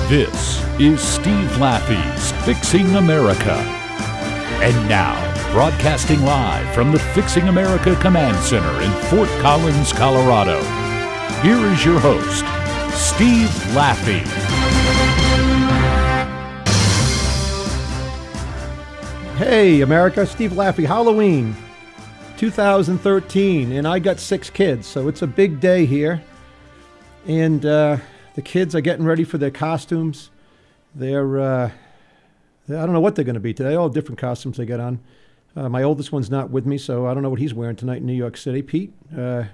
This is Steve Laffey's Fixing America. And now, broadcasting live from the Fixing America Command Center in Fort Collins, Colorado, here is your host, Steve Laffey. Hey, America, Steve Laffey, Halloween 2013, and I got 6 kids, so it's a big day here. And the kids are getting ready for their costumes. I don't know what they're going to be today. All different costumes they get on. My oldest one's not with me, so I don't know what he's wearing tonight in New York City. Pete, we'll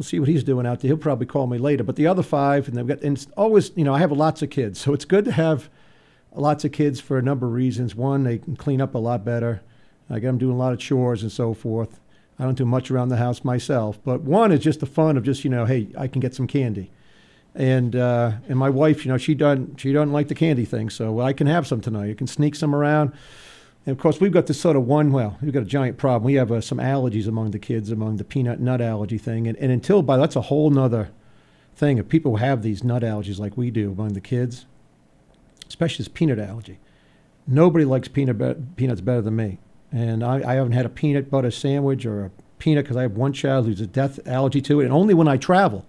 see what he's doing out there. He'll probably call me later. But the other 5, and it's always, I have lots of kids, so it's good to have lots of kids for a number of reasons. One, they can clean up a lot better. I get them doing a lot of chores and so forth. I don't do much around the house myself, but one is just the fun of just, hey, I can get some candy. And my wife, she doesn't like the candy thing, so I can have some tonight. I can sneak some around. And, of course, we've got this sort of we've got a giant problem. We have some allergies among the kids, among the peanut nut allergy thing. And until that's a whole nother thing. If people have these nut allergies like we do among the kids, especially this peanut allergy, nobody likes peanuts better than me. And I haven't had a peanut butter sandwich or a peanut because I have one child who's a death allergy to it. And only when I travel.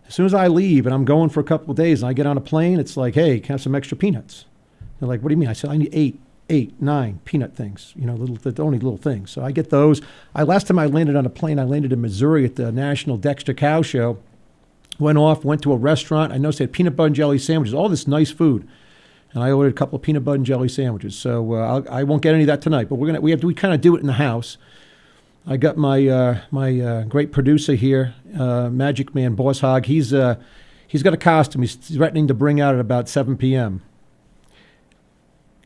As soon as I leave and I'm going for a couple of days and I get on a plane, it's like, hey, can I have some extra peanuts? They're like, what do you mean? I said, I need 9 peanut things, the only little things. So I get those. Last time I landed on a plane, I landed in Missouri at the National Dexter Cow Show. Went to a restaurant. I noticed they had peanut butter and jelly sandwiches, all this nice food. And I ordered a couple of peanut butter and jelly sandwiches. So I won't get any of that tonight, but we kind of do it in the house. I got my great producer here, Magic Man Boss Hog. He's got a costume. He's threatening to bring out at about 7 p.m.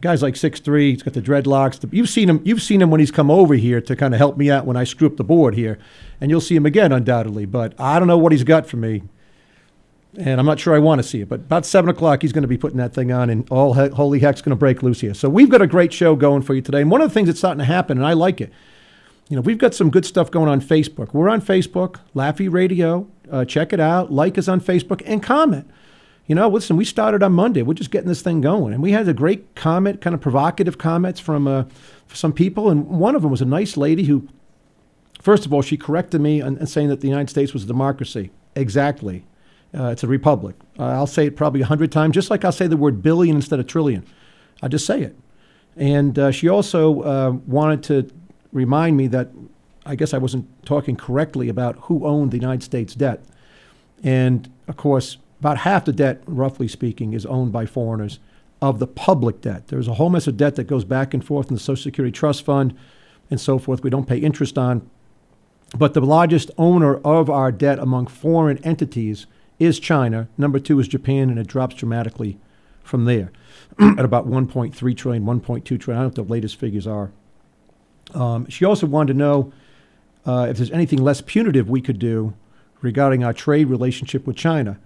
Guy's like 6'3". He's got the dreadlocks. You've seen him when he's come over here to kind of help me out when I screw up the board here, and you'll see him again undoubtedly. But I don't know what he's got for me, and I'm not sure I want to see it. But about 7 o'clock, he's going to be putting that thing on, and all holy heck's going to break loose here. So we've got a great show going for you today, and one of the things that's starting to happen, and I like it. We've got some good stuff going on Facebook. We're on Facebook, Laffey Radio. Check it out. Like us on Facebook and comment. Listen, we started on Monday. We're just getting this thing going. And we had a great comment, kind of provocative comments from some people. And one of them was a nice lady who, first of all, she corrected me on saying that the United States was a democracy. Exactly. It's a republic. I'll say it probably 100 times, just like I'll say the word billion instead of trillion. I just say it. And she also wanted to remind me that I guess I wasn't talking correctly about who owned the United States debt. And, of course, about half the debt, roughly speaking, is owned by foreigners of the public debt. There's a whole mess of debt that goes back and forth in the Social Security Trust Fund and so forth we don't pay interest on. But the largest owner of our debt among foreign entities is China. Number 2 is Japan, and it drops dramatically from there at about 1.3 trillion, 1.2 trillion. I don't know what the latest figures are. She also wanted to know if there's anything less punitive we could do regarding our trade relationship with China.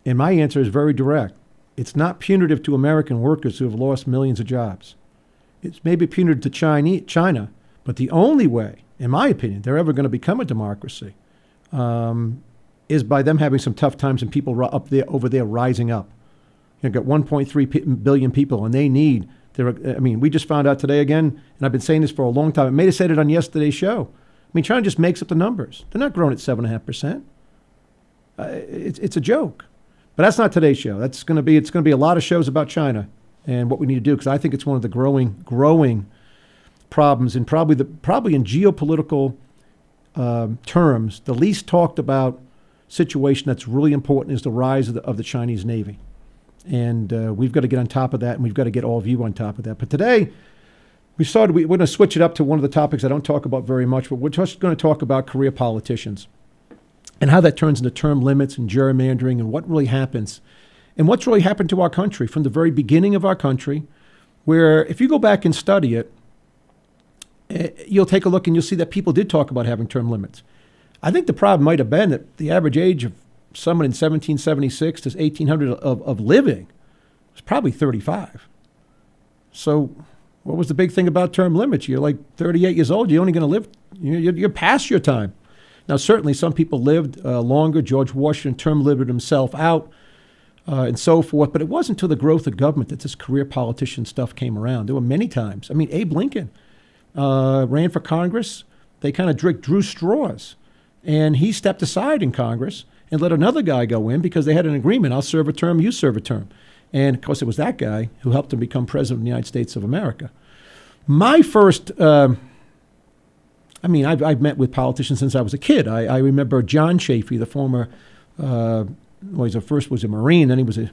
And my answer is very direct. It's not punitive to American workers who have lost millions of jobs. It's maybe punitive to China, but the only way, in my opinion, they're ever going to become a democracy is by them having some tough times and people over there rising up. You've got 1.3 billion people, and they need... we just found out today again, and I've been saying this for a long time. I may have said it on yesterday's show. China just makes up the numbers. They're not growing at 7.5%. It's a joke. But that's not today's show. It's going to be a lot of shows about China and what we need to do, because I think it's one of the growing problems, and probably in geopolitical terms, the least talked about situation that's really important is the rise of the Chinese Navy. And we've got to get on top of that, and we've got to get all of you on top of that. But today, we're going to switch it up to one of the topics I don't talk about very much, but we're just going to talk about career politicians and how that turns into term limits and gerrymandering and what really happens and what's really happened to our country from the very beginning of our country, where if you go back and study it, you'll take a look and you'll see that people did talk about having term limits. I think the problem might have been that the average age of someone in 1776 to 1800 of living was probably 35. So what was the big thing about term limits? You're like 38 years old. You're only going to live, you're past your time. Now, certainly some people lived longer. George Washington term limited himself out. and so forth. But it wasn't until the growth of government that this career politician stuff came around. There were many times. I mean, Abe Lincoln ran for Congress. They kind of drew straws. And he stepped aside in Congress and let another guy go in because they had an agreement. I'll serve a term, you serve a term. And, of course, it was that guy who helped him become president of the United States of America. My first, I've met with politicians since I was a kid. I remember John Chafee, the former, first was a Marine, then he was a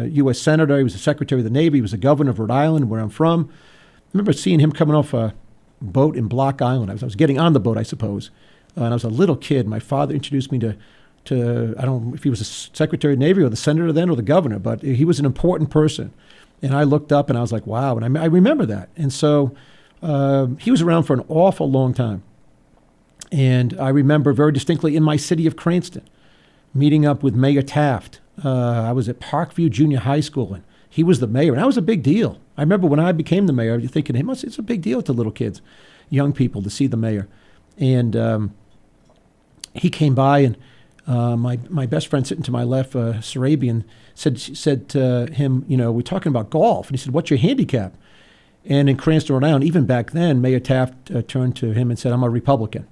U.S. Senator, he was a Secretary of the Navy, he was the governor of Rhode Island, where I'm from. I remember seeing him coming off a boat in Block Island. I was getting on the boat, I suppose. And I was a little kid. My father introduced me to I don't know if he was the Secretary of the Navy or the Senator then or the governor, but he was an important person. And I looked up and I was like, wow. And I remember that. And so he was around for an awful long time. And I remember very distinctly in my city of Cranston, meeting up with Mayor Taft. I was at Parkview Junior High School, and he was the mayor. And that was a big deal. I remember when I became the mayor, I was thinking, hey, it's a big deal to little kids, young people, to see the mayor. And he came by, and my best friend sitting to my left, Sarabian, said to him, we're talking about golf. And he said, what's your handicap? And in Cranston, Rhode Island, even back then, Mayor Taft turned to him and said, I'm a Republican.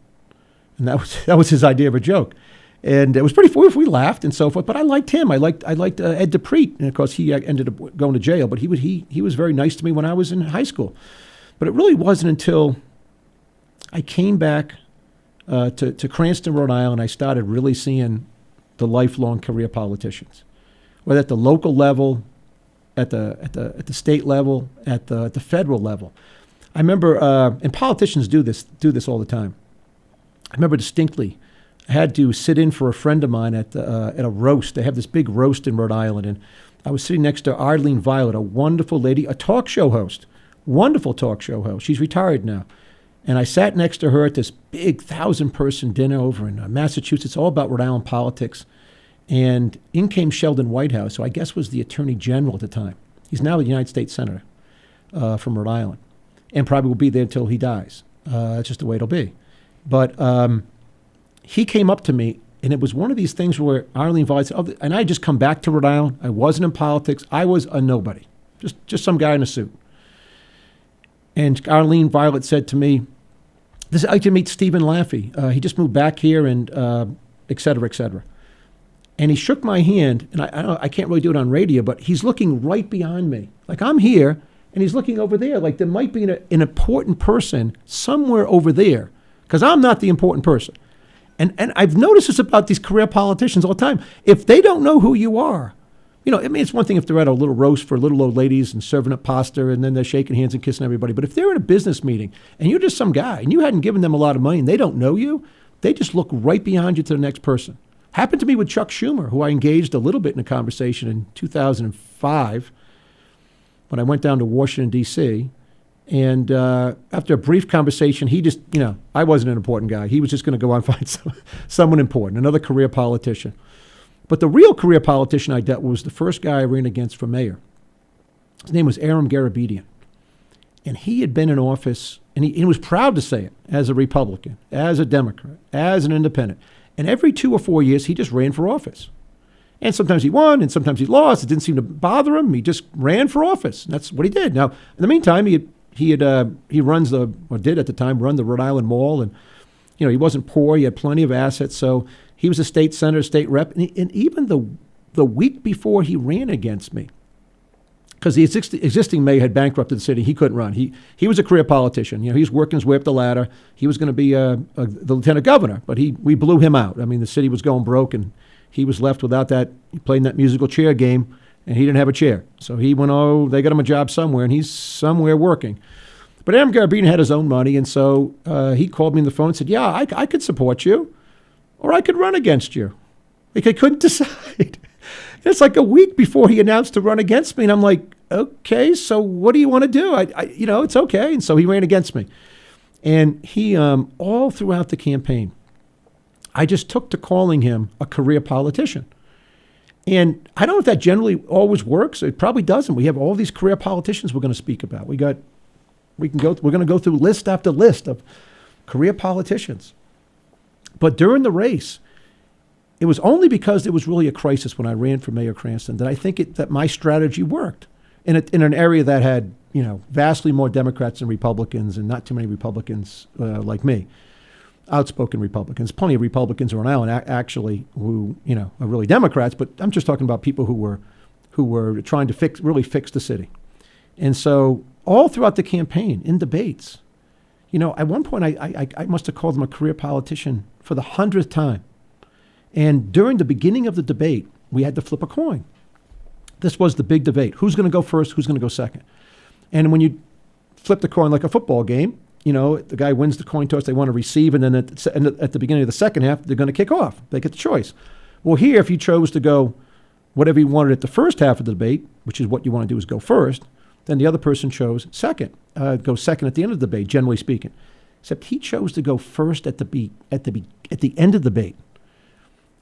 And that was his idea of a joke. And it was pretty funny. We laughed and so forth. But I liked him. I liked Ed DePreet. And, of course, he ended up going to jail. But he was very nice to me when I was in high school. But it really wasn't until I came back to Cranston, Rhode Island, I started really seeing the lifelong career politicians, whether at the local level, at the state level, at the federal level. I remember, and politicians do this all the time. I remember distinctly, I had to sit in for a friend of mine at a roast. They have this big roast in Rhode Island, and I was sitting next to Arlene Violet, a wonderful lady, a talk show host, wonderful talk show host. She's retired now. And I sat next to her at this big 1,000-person dinner over in Massachusetts, all about Rhode Island politics. And in came Sheldon Whitehouse, who I guess was the Attorney General at the time. He's now the United States Senator from Rhode Island, and probably will be there until he dies. That's just the way it'll be. But he came up to me, and it was one of these things where Arlene Violet said, and I had just come back to Rhode Island. I wasn't in politics. I was a nobody, just some guy in a suit. And Arlene Violet said to me, I'd like to meet Stephen Laffey. He just moved back here, and et cetera, et cetera. And he shook my hand, and I can't really do it on radio, but he's looking right beyond me. Like I'm here, and he's looking over there. Like there might be an important person somewhere over there, because I'm not the important person. And I've noticed this about these career politicians all the time. If they don't know who you are, it's one thing if they're at a little roast for little old ladies and serving up pasta and then they're shaking hands and kissing everybody. But if they're in a business meeting and you're just some guy and you hadn't given them a lot of money and they don't know you, they just look right beyond you to the next person. Happened to me with Chuck Schumer, who I engaged a little bit in a conversation in 2005 when I went down to Washington, D.C. And after a brief conversation, he just, I wasn't an important guy. He was just going to go out and find someone important, another career politician. But the real career politician I dealt with was the first guy I ran against for mayor. His name was Aram Garabedian. And he had been in office, and he was proud to say it, as a Republican, as a Democrat, as an independent. And every 2 or 4 years, he just ran for office. And sometimes he won, and sometimes he lost. It didn't seem to bother him. He just ran for office. And that's what he did. Now, in the meantime, he runs did at the time, run the Rhode Island Mall. And, he wasn't poor. He had plenty of assets. So he was a state senator, state rep. And even the week before he ran against me, because the existing mayor had bankrupted the city, he couldn't run. He was a career politician. He was working his way up the ladder. He was going to be the lieutenant governor, but we blew him out. I mean, the city was going broke, and he was left without that. He played in that musical chair game, and he didn't have a chair. So he went, they got him a job somewhere, and he's somewhere working. But Aram Garabedian had his own money, and so he called me on the phone and said, yeah, I could support you, or I could run against you. Like, I couldn't decide. It's like a week before he announced to run against me, and I'm like, okay, so what do you want to do? It's okay. And so he ran against me. And he, all throughout the campaign, I just took to calling him a career politician. And I don't know if that generally always works. It probably doesn't. We have all these career politicians we're going to speak about. We're going to go through list after list of career politicians. But during the race, it was only because there was really a crisis when I ran for Mayor Cranston that I think that my strategy worked in an area that had, vastly more Democrats than Republicans and not too many Republicans like me, outspoken Republicans. Plenty of Republicans around Island actually who, are really Democrats, but I'm just talking about people who were trying to really fix the city. And so all throughout the campaign, in debates, at one point I must have called him a career politician for the 100th time. And during the beginning of the debate, we had to flip a coin. This was the big debate. Who's going to go first? Who's going to go second? And when you flip the coin like a football game, the guy wins the coin toss, they want to receive, and then at the beginning of the second half, they're going to kick off. They get the choice. Well, here, if you chose to go whatever you wanted at the first half of the debate, which is what you want to do is go first, then the other person chose second, go second at the end of the debate, generally speaking. Except he chose to go first at the end of the debate.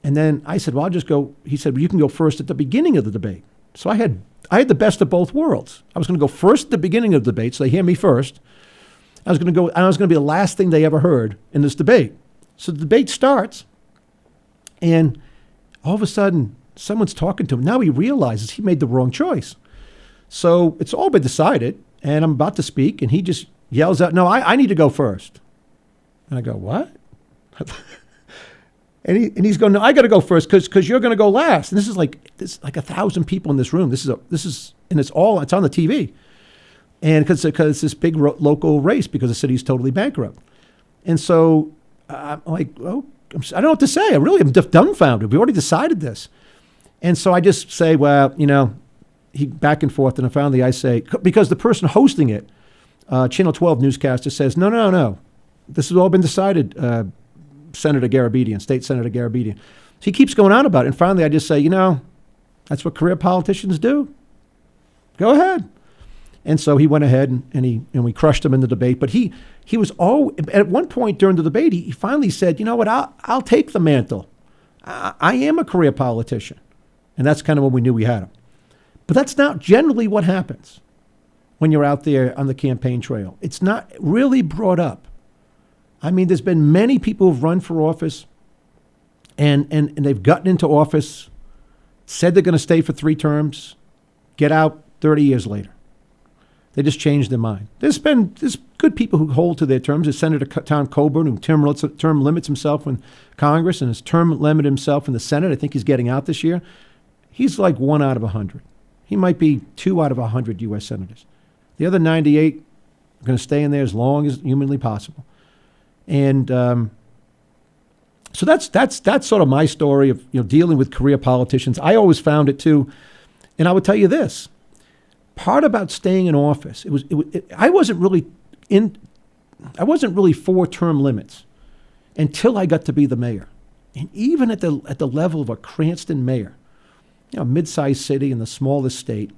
And then I said, well, I'll just go. He said, well, you can go first at the beginning of the debate. So I had the best of both worlds. I was going to go first at the beginning of the debate, so they hear me first. I was going to be the last thing they ever heard in this debate. So the debate starts, and all of a sudden, someone's talking to him. Now he realizes he made the wrong choice. So it's all been decided, and I'm about to speak, and he just yells out, no, I need to go first. And I go, what? And he's going, no, I got to go first because you're going to go last. And this is like 1,000 people in this room. This is and it's on the TV, and because it's this big local race because the city's totally bankrupt. And so I'm like, oh, I don't know what to say. I really am dumbfounded. We already decided this, and so I just say, well, he back and forth, and finally I say, because the person hosting it, Channel 12 newscaster says, no, this has all been decided. Senator Garabedian, State Senator Garabedian. So he keeps going on about it. And finally I just say, that's what career politicians do. Go ahead. And so he went ahead and we crushed him in the debate. But he was at one point during the debate, he finally said, you know what, I'll take the mantle. I am a career politician. And that's kind of when we knew we had him. But that's not generally what happens when you're out there on the campaign trail. It's not really brought up. I mean, there's been many people who've run for office and they've gotten into office, said they're going to stay for 3 terms, get out 30 years later. They just changed their mind. There's good people who hold to their terms. There's Senator Tom Coburn, who term limits himself in Congress and has term limited himself in the Senate. I think he's getting out this year. He's like 1 out of 100. He might be 2 out of 100 U.S. senators. The other 98 are going to stay in there as long as humanly possible. And so that's sort of my story of dealing with career politicians. I always found it too, and I would tell you this: part about staying in office, I wasn't really for term limits until I got to be the mayor, and even at the level of a Cranston mayor, mid-sized city in the smallest state,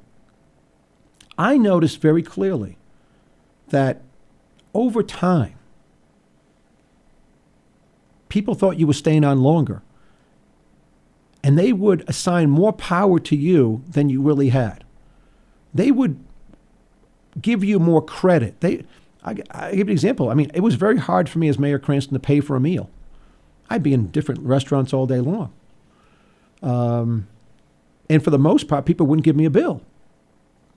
I noticed very clearly that over time, people thought you were staying on longer, and they would assign more power to you than you really had. They would give you more credit. I give you an example. I mean, it was very hard for me as Mayor Cranston to pay for a meal. I'd be in different restaurants all day long. And for the most part, people wouldn't give me a bill.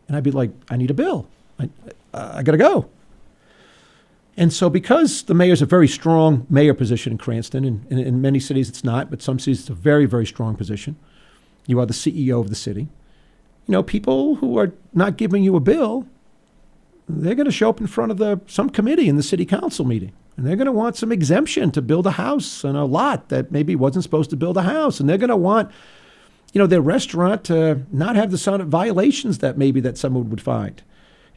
And I'd be like, I need a bill. I got to go. And so because the mayor's a very strong mayor position in Cranston, and in many cities it's not, but some cities it's a very, very strong position. You are the CEO of the city. People who are not giving you a bill, they're going to show up in front of some committee in the city council meeting. And they're going to want some exemption to build a house on a lot that maybe wasn't supposed to build a house. And they're going to want, their restaurant to not have the sort of violations that someone would find.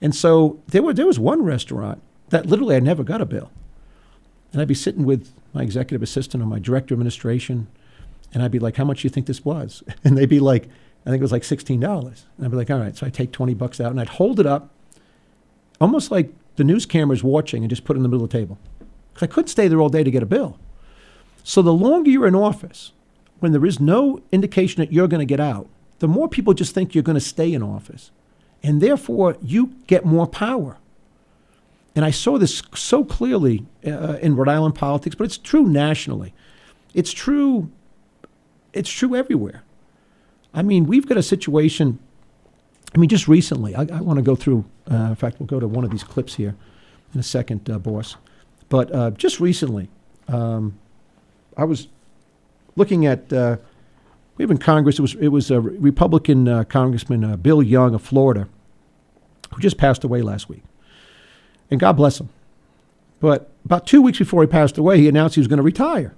And so there was one restaurant that literally I never got a bill. And I'd be sitting with my executive assistant or my director of administration, and I'd be like, how much do you think this was? And they'd be like, I think it was like $16. And I'd be like, all right. So I'd take $20 out, and I'd hold it up, almost like the news camera's watching, and just put it in the middle of the table. Because I couldn't stay there all day to get a bill. So the longer you're in office, when there is no indication that you're going to get out, the more people just think you're going to stay in office. And therefore, you get more power. And I saw this so clearly in Rhode Island politics, but it's true nationally. It's true it's true everywhere. I mean, we've got a situation. I mean, just recently, I want to go through, in fact, we'll go to one of these clips here in a second, boss. But just recently, I was looking at, we have in Congress, it was a Republican Congressman, Bill Young of Florida, who just passed away last week. And God bless him. But about 2 weeks before he passed away, he announced he was going to retire.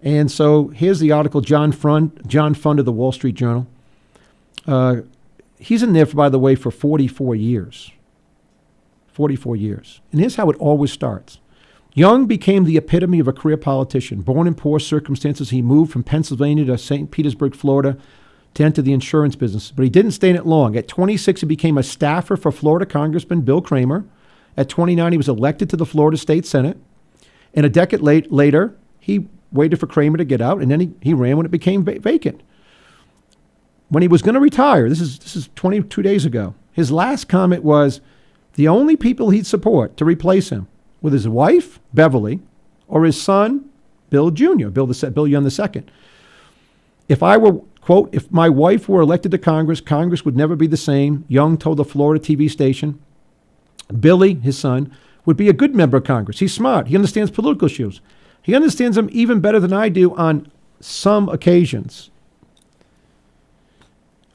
And so here's the article, John Fund of the Wall Street Journal. He's in there, by the way, for 44 years. 44 years. And here's how it always starts. Young became the epitome of a career politician. Born in poor circumstances, he moved from Pennsylvania to St. Petersburg, Florida, to enter the insurance business. But he didn't stay in it long. At 26, he became a staffer for Florida Congressman Bill Kramer. At 29, he was elected to the Florida State Senate. And a decade later, he waited for Kramer to get out, and then he ran when it became vacant. When he was going to retire, this is 22 days ago, his last comment was the only people he'd support to replace him with his wife, Beverly, or his son, Bill Jr., Bill Young II. If I were, quote, if my wife were elected to Congress, Congress would never be the same, Young told the Florida TV station. Billy, his son, would be a good member of Congress. He's smart. He understands political issues. He understands them even better than I do on some occasions.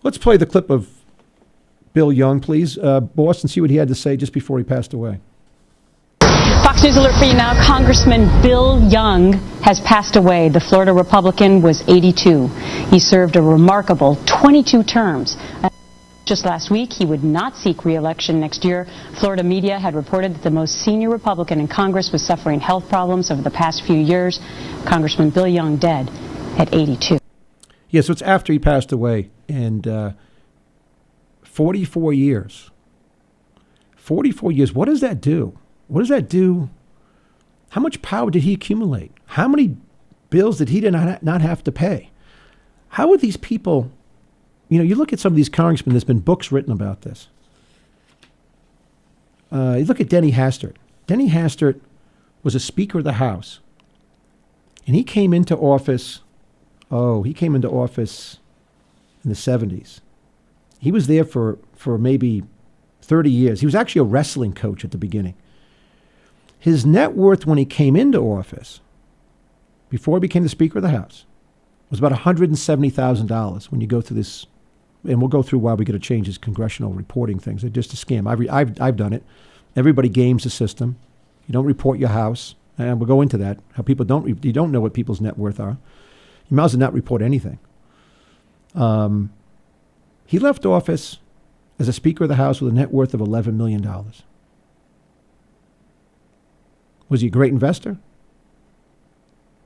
Let's play the clip of Bill Young, please, boss, and see what he had to say just before he passed away. Fox News alert for you now. Congressman Bill Young has passed away. The Florida Republican was 82. He served a remarkable 22 terms. Just last week, he would not seek re-election next year. Florida media had reported that the most senior Republican in Congress was suffering health problems over the past few years. Congressman Bill Young dead at 82. Yeah, so it's after he passed away, and 44 years. 44 years. What does that do? What does that do? How much power did he accumulate? How many bills did he not have to pay? How are these people, you look at some of these congressmen, there's been books written about this. You look at Denny Hastert. Denny Hastert was a Speaker of the House. And he came into office in the 70s. He was there for maybe 30 years. He was actually a wrestling coach at the beginning. His net worth when he came into office, before he became the Speaker of the House, was about $170,000 when you go through this, and we'll go through why we got to change his congressional reporting things. They're just a scam. I've done it. Everybody games the system. You don't report your house, and we'll go into that, how people you don't know what people's net worth are. You might as well not report anything. He left office as a Speaker of the House with a net worth of $11 million. Was he a great investor? Did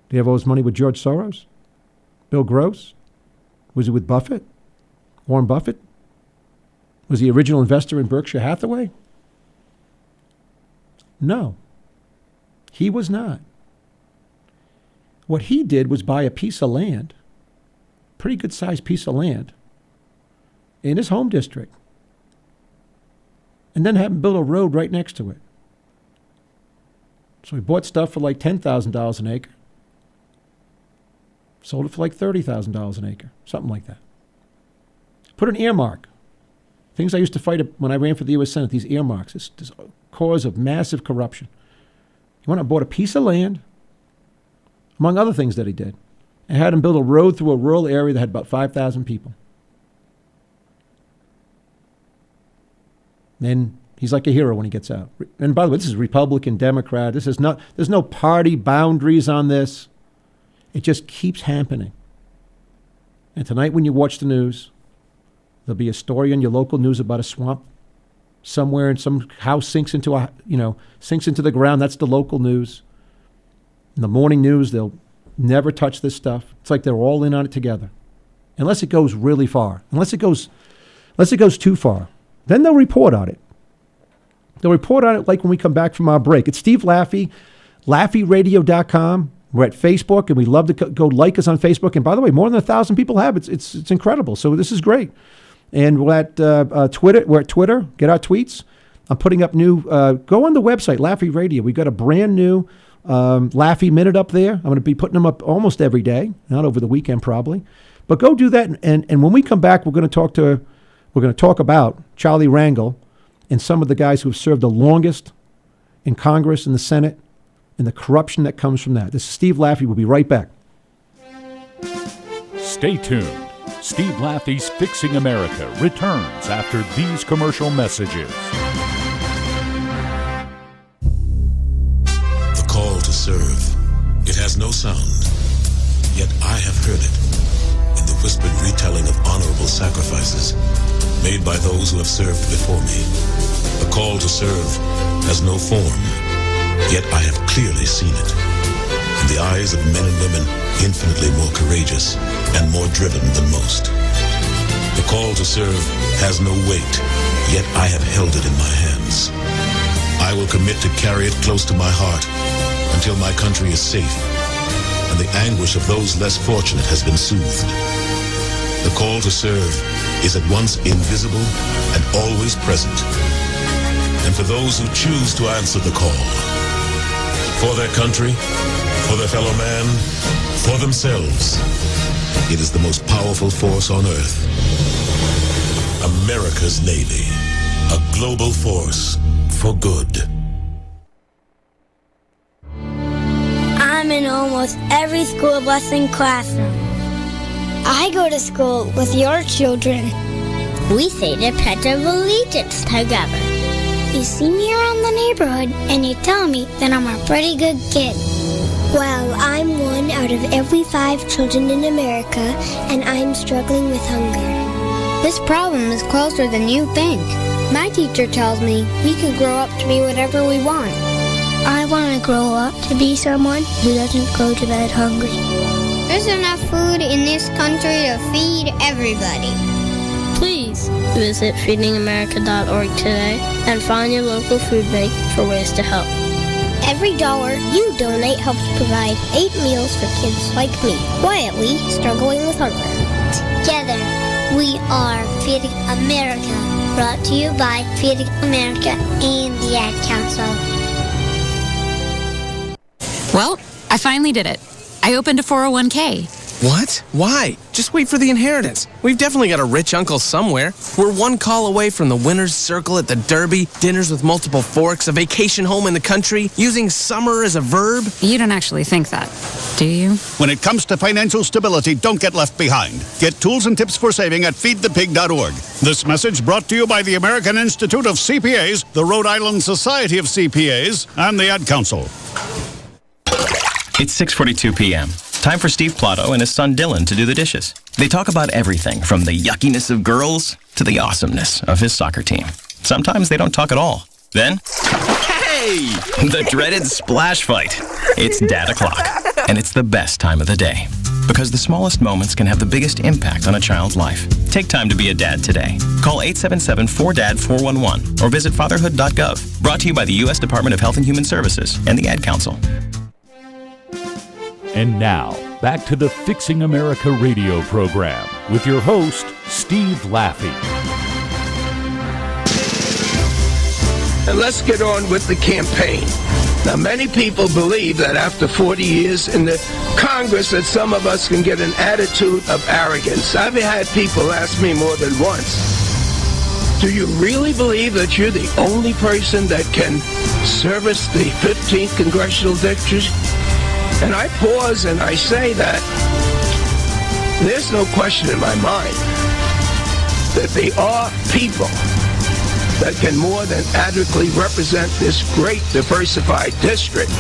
he have all his money with George Soros? Bill Gross? Was he with Buffett? Warren Buffett? Was he original investor in Berkshire Hathaway? No. He was not. What he did was buy a piece of land, pretty good sized piece of land, in his home district, and then have him build a road right next to it. So he bought stuff for like $10,000 an acre, sold it for like $30,000 an acre, something like that. Put an earmark. Things I used to fight when I ran for the U.S. Senate, these earmarks, this cause of massive corruption. He went and bought a piece of land, among other things that he did, and had him build a road through a rural area that had about 5,000 people. Then he's like a hero when he gets out. And by the way, this is Republican, Democrat. There's no party boundaries on this. It just keeps happening. And tonight when you watch the news, there'll be a story on your local news about a swamp somewhere, and some house sinks into the ground. That's the local news. In the morning news, they'll never touch this stuff. It's like they're all in on it together. Unless it goes really far. Unless it goes too far. Then they'll report on it. They'll report on it like when we come back from our break. It's Steve Laffey, LaffeyRadio.com. We're at Facebook, and we love to go like us on Facebook. And by the way, more than 1,000 people have. It's incredible. So this is great. And we're at Twitter. We're at Twitter. Get our tweets. I'm putting up new. Go on the website, Laffey Radio. We've got a brand new Laffy Minute up there. I'm going to be putting them up almost every day, not over the weekend probably. But go do that, and when we come back, we're going to talk about Charlie Rangel and some of the guys who have served the longest in Congress and the Senate and the corruption that comes from that. This is Steve Laffy. We'll be right back. Stay tuned. Steve Laffy's Fixing America returns after these commercial messages. The call to serve. It has no sound, yet I have heard it in the whispered retelling of honorable sacrifices made by those who have served before me. The call to serve has no form, yet I have clearly seen it. In the eyes of men and women infinitely more courageous and more driven than most. The call to serve has no weight, yet I have held it in my hands. I will commit to carry it close to my heart until my country is safe and the anguish of those less fortunate has been soothed. The call to serve is at once invisible and always present. And for those who choose to answer the call, for their country, for their fellow man, for themselves, it is the most powerful force on earth. America's Navy, a global force for good. I'm in almost every school bus and classroom. I go to school with your children. We say the Pledge of Allegiance together. You see me around the neighborhood and you tell me that I'm a pretty good kid. Well, I'm one out of every 5 children in America, and I'm struggling with hunger. This problem is closer than you think. My teacher tells me we can grow up to be whatever we want. I want to grow up to be someone who doesn't go to bed hungry. There's enough food in this country to feed everybody. Please visit feedingamerica.org today and find your local food bank for ways to help. Every dollar you donate helps provide 8 meals for kids like me, quietly struggling with hunger. Together, we are Feeding America, brought to you by Feeding America and the Ad Council. Well, I finally did it. I opened a 401k. What? Why? Just wait for the inheritance. We've definitely got a rich uncle somewhere. We're one call away from the winner's circle at the Derby, dinners with multiple forks, a vacation home in the country, using summer as a verb. You don't actually think that, do you? When it comes to financial stability, don't get left behind. Get tools and tips for saving at feedthepig.org. This message brought to you by the American Institute of CPAs, the Rhode Island Society of CPAs, and the Ad Council. It's 6:42 p.m. Time for Steve Plotto and his son Dylan to do the dishes. They talk about everything from the yuckiness of girls to the awesomeness of his soccer team. Sometimes they don't talk at all. Then, hey! The dreaded splash fight. It's Dad o'clock, and it's the best time of the day. Because the smallest moments can have the biggest impact on a child's life. Take time to be a dad today. Call 877-4DAD-411 or visit fatherhood.gov. Brought to you by the U.S. Department of Health and Human Services and the Ad Council. And now, back to the Fixing America radio program with your host, Steve Laffy. And let's get on with the campaign. Now, many people believe that after 40 years in the Congress that some of us can get an attitude of arrogance. I've had people ask me more than once, do you really believe that you're the only person that can service the 15th congressional district? And I pause and I say that there's no question in my mind that there are people that can more than adequately represent this great diversified district.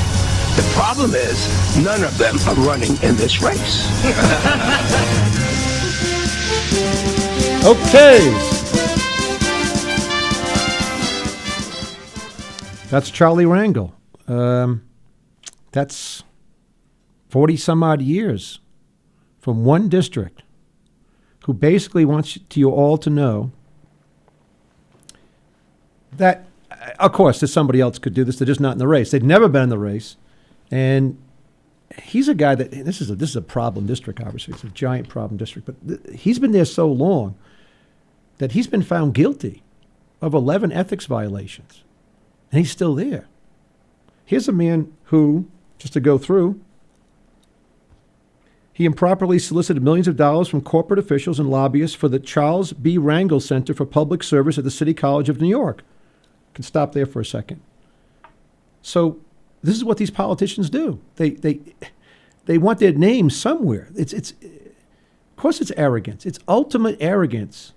The problem is none of them are running in this race. Okay. That's Charlie Rangel. That's 40 some odd years from one district who basically wants you all to know that, of course, that somebody else could do this. They're just not in the race. They've never been in the race. And he's a guy that, this is a problem district, obviously. It's a giant problem district. But he's been there so long that he's been found guilty of 11 ethics violations. And he's still there. Here's a man who just to go through. He improperly solicited millions of dollars from corporate officials and lobbyists for the Charles B. Rangel Center for Public Service at the City College of New York. Can stop there for a second. So this is what these politicians do. They want their name somewhere. Of course it's arrogance. It's ultimate arrogance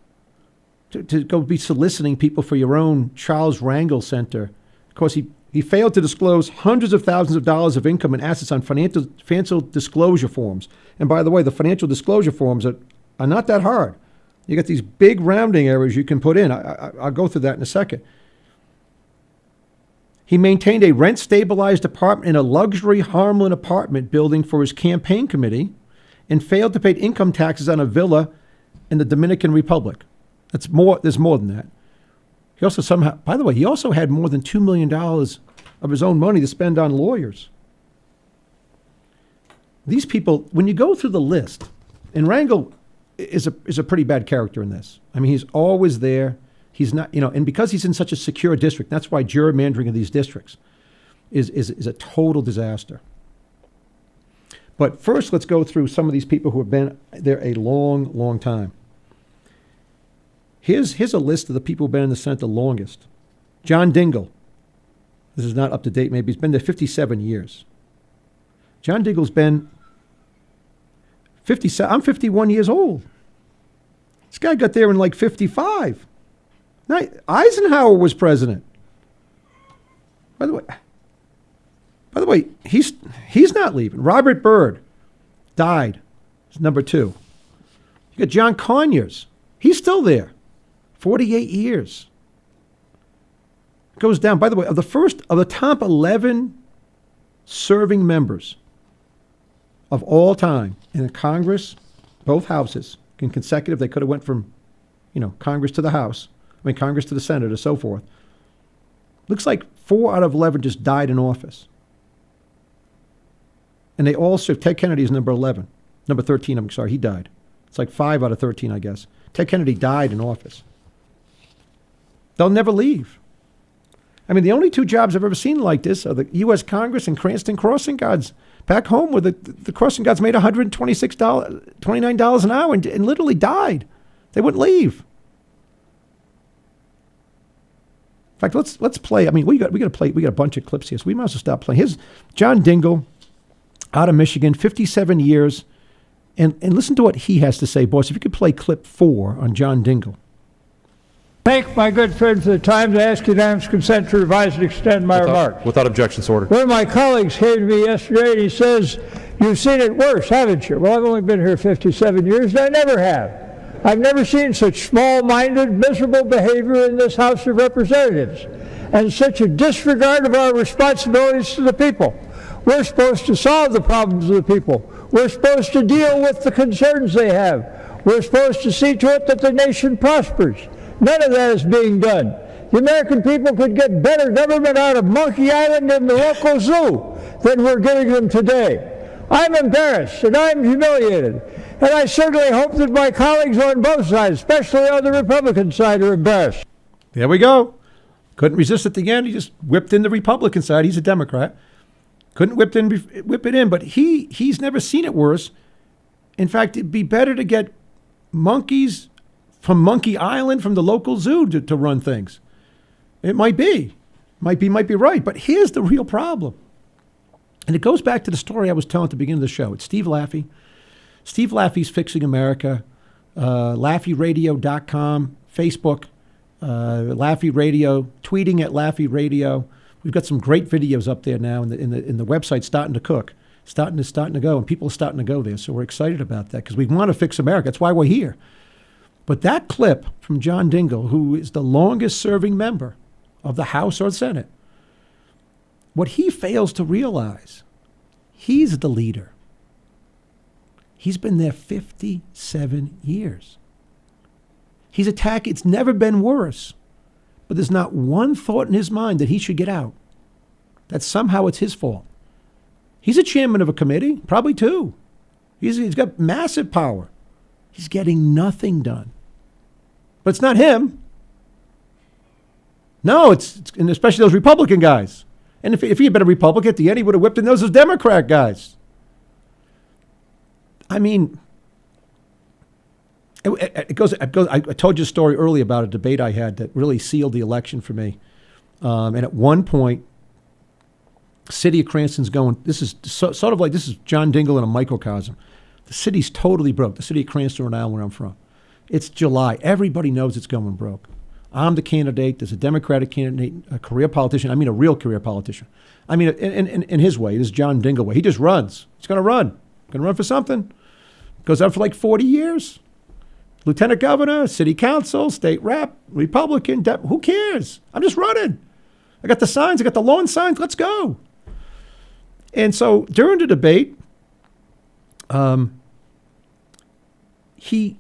to go be soliciting people for your own Charles Rangel Center. Of course, he failed to disclose hundreds of thousands of dollars of income and assets on financial disclosure forms. And by the way, the financial disclosure forms are not that hard. You got these big rounding errors you can put in. I'll go through that in a second. He maintained a rent-stabilized apartment in a luxury Harlem apartment building for his campaign committee and failed to pay income taxes on a villa in the Dominican Republic. There's more than that. He also by the way, he also had more than $2 million of his own money to spend on lawyers. These people, when you go through the list, and Rangel is a pretty bad character in this. I mean, he's always there. He's not, and because he's in such a secure district, that's why gerrymandering of these districts is a total disaster. But first, let's go through some of these people who have been there a long, long time. Here's a list of the people who've been in the Senate the longest. John Dingell. This is not up to date, maybe. He's been there 57 years. John Dingell's been 57. I'm 51 years old. This guy got there in like 55. Now, Eisenhower was president. By the way, he's not leaving. Robert Byrd died. He's number 2. You got John Conyers. He's still there. 48 years. Goes down. By the way, of the top 11 serving members of all time in the Congress, both houses, in consecutive, they could have went from, Congress to the House, Congress to the Senate, or so forth. Looks like 4 out of 11 just died in office. And they all served. Ted Kennedy is number 11. Number 13, I'm sorry, he died. It's like 5 out of 13, I guess. Ted Kennedy died in office. They'll never leave. I mean, the only 2 jobs I've ever seen like this are the U.S. Congress and Cranston crossing guards back home, where the crossing guards made $29 an hour and literally died. They wouldn't leave. In fact, let's play. I mean, we got to play. We got a bunch of clips here, so we might as well stop playing. Here's John Dingell, out of Michigan, 57 years, and listen to what he has to say, boys. If you could play clip 4 on John Dingell. Thank my good friend for the time to ask unanimous consent to revise and extend my remarks. Without objection, order. One of my colleagues came to me yesterday and he says, "You've seen it worse, haven't you?" Well, I've only been here 57 years and I never have. I've never seen such small-minded, miserable behavior in this House of Representatives and such a disregard of our responsibilities to the people. We're supposed to solve the problems of the people. We're supposed to deal with the concerns they have. We're supposed to see to it that the nation prospers. None of that is being done. The American people could get better government out of Monkey Island and the local zoo than we're giving them today. I'm embarrassed and I'm humiliated. And I certainly hope that my colleagues on both sides, especially on the Republican side, are embarrassed. There we go. Couldn't resist at the end. He just whipped in the Republican side. He's a Democrat. Couldn't whip it in, but he's never seen it worse. In fact, it'd be better to get monkeys from Monkey Island, from the local zoo to run things. It might be right. But here's the real problem. And it goes back to the story I was telling at the beginning of the show. It's Steve Laffey. Steve Laffey's Fixing America, LaffeyRadio.com, Facebook, Laffey Radio, tweeting at Laffey Radio. We've got some great videos up there now, in the website starting to cook, starting to go, and people are starting to go there. So we're excited about that because we want to fix America. That's why we're here. But that clip from John Dingell, who is the longest serving member of the House or Senate, what he fails to realize, he's the leader. He's been there 57 years. He's attacked. It's never been worse. But there's not one thought in his mind that he should get out, that somehow it's his fault. He's a chairman of a committee, probably 2. He's got massive power. He's getting nothing done. But it's not him. No, it's and especially those Republican guys. And if he had been a Republican at the end, he would have whipped in those Democrat guys. I mean, it goes. I told you a story earlier about a debate I had that really sealed the election for me. And at one point, city of Cranston's going, this is sort of like, this is John Dingell in a microcosm. The city's totally broke. The city of Cranston, Rhode Island, where I'm from. It's July. Everybody knows it's going broke. I'm the candidate. There's a Democratic candidate, a career politician. I mean, a real career politician. I mean, in his way, this is John Dingell way. He just runs. He's going to run. Going to run for something. Goes out for like 40 years. Lieutenant governor, city council, state rep, Republican, who cares? I'm just running. I got the signs. I got the lawn signs. Let's go. And so during the debate, he's